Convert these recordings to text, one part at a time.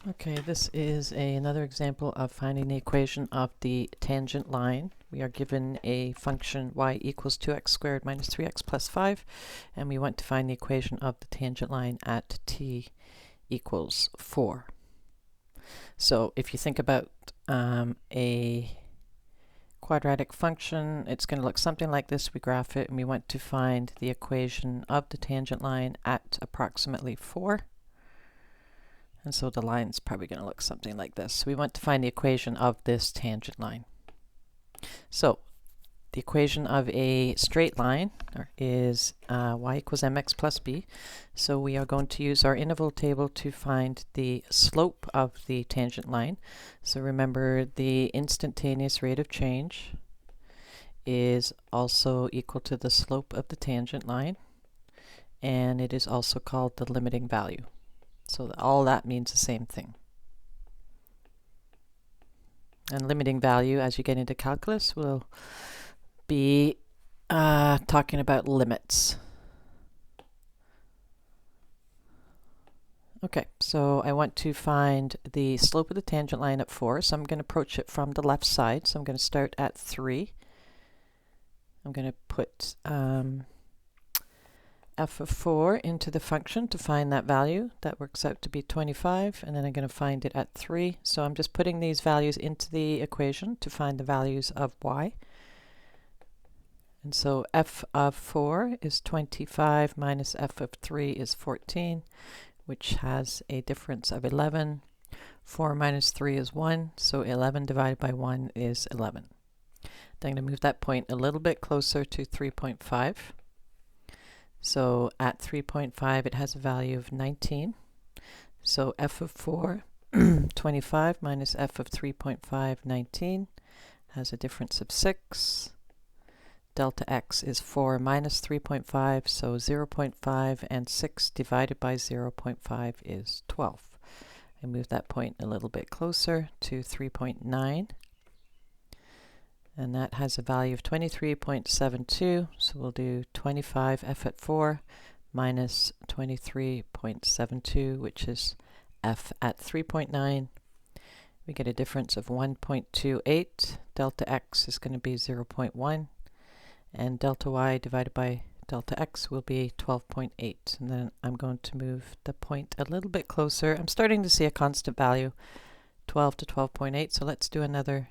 Okay, this is another example of finding the equation of the tangent line. We are given a function y equals 2x squared minus 3x plus 5, and we want to find the equation of the tangent line at t equals 4. So if you think about a quadratic function, it's going to look something like this. We graph it, and we want to find the equation of the tangent line at approximately 4. And so the line's probably going to look something like this. So we want to find the equation of this tangent line. So the equation of a straight line is y equals mx plus b. So we are going to use our interval table to find the slope of the tangent line. So remember, the instantaneous rate of change is also equal to the slope of the tangent line, and it is also called the limiting value. So all that means the same thing. And limiting value, as you get into calculus, will be talking about limits. Okay, so I want to find the slope of the tangent line at 4, so I'm going to approach it from the left side. So I'm going to start at 3. I'm going to put f of 4 into the function to find that value. That works out to be 25, and then I'm going to find it at 3. So I'm just putting these values into the equation to find the values of y. And so f of 4 is 25 minus f of 3 is 14, which has a difference of 11. 4 minus 3 is 1, so 11 divided by 1 is 11. Then I'm going to move that point a little bit closer to 3.5. So at 3.5 it has a value of 19. So f of 4, 25 minus f of 3.5, 19, has a difference of 6. Delta x is 4 minus 3.5, so 0.5, and 6 divided by 0.5 is 12. I move that point a little bit closer to 3.9. And that has a value of 23.72, so we'll do 25 f at 4 minus 23.72, which is f at 3.9. We get a difference of 1.28. Delta x is going to be 0.1, and delta y divided by delta x will be 12.8. And then I'm going to move the point a little bit closer. I'm starting to see a constant value, 12 to 12.8, so let's do another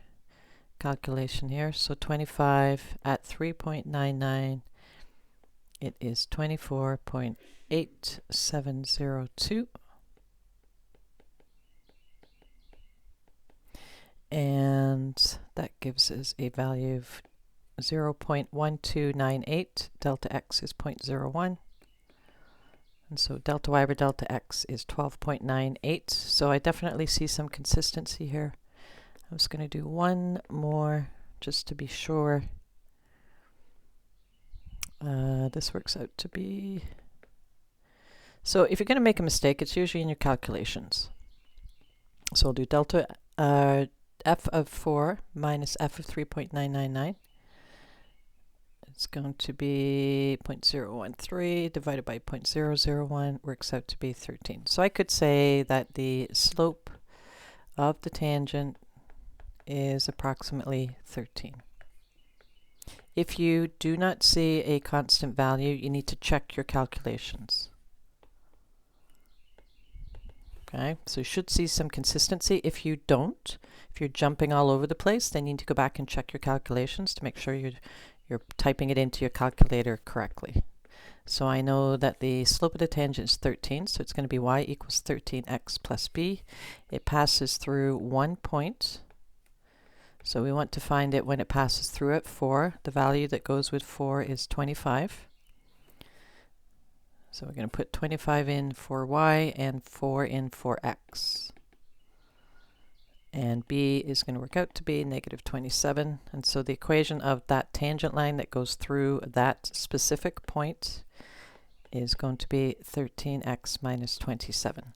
calculation here. So 25 at 3.99, it is 24.8702, and that gives us a value of 0.1298. Delta x is 0.01, and so delta y over delta x is 12.98. So I definitely see some consistency here. I'm just going to do one more just to be sure. This works out to be... So if you're going to make a mistake, it's usually in your calculations. So we'll do delta f of 4 minus f of 3.999. It's going to be 0.013 divided by 0.001, works out to be 13. So I could say that the slope of the tangent is approximately 13. If you do not see a constant value, you need to check your calculations. Okay, so you should see some consistency. If you don't, if you're jumping all over the place, then you need to go back and check your calculations to make sure you're typing it into your calculator correctly. So I know that the slope of the tangent is 13, so it's going to be y equals 13x plus b. It passes through one point. So we want to find it when it passes through it, 4. The value that goes with 4 is 25. So we're going to put 25 in for y and 4 in for x. And b is going to work out to be negative 27. And so the equation of that tangent line that goes through that specific point is going to be 13x minus 27.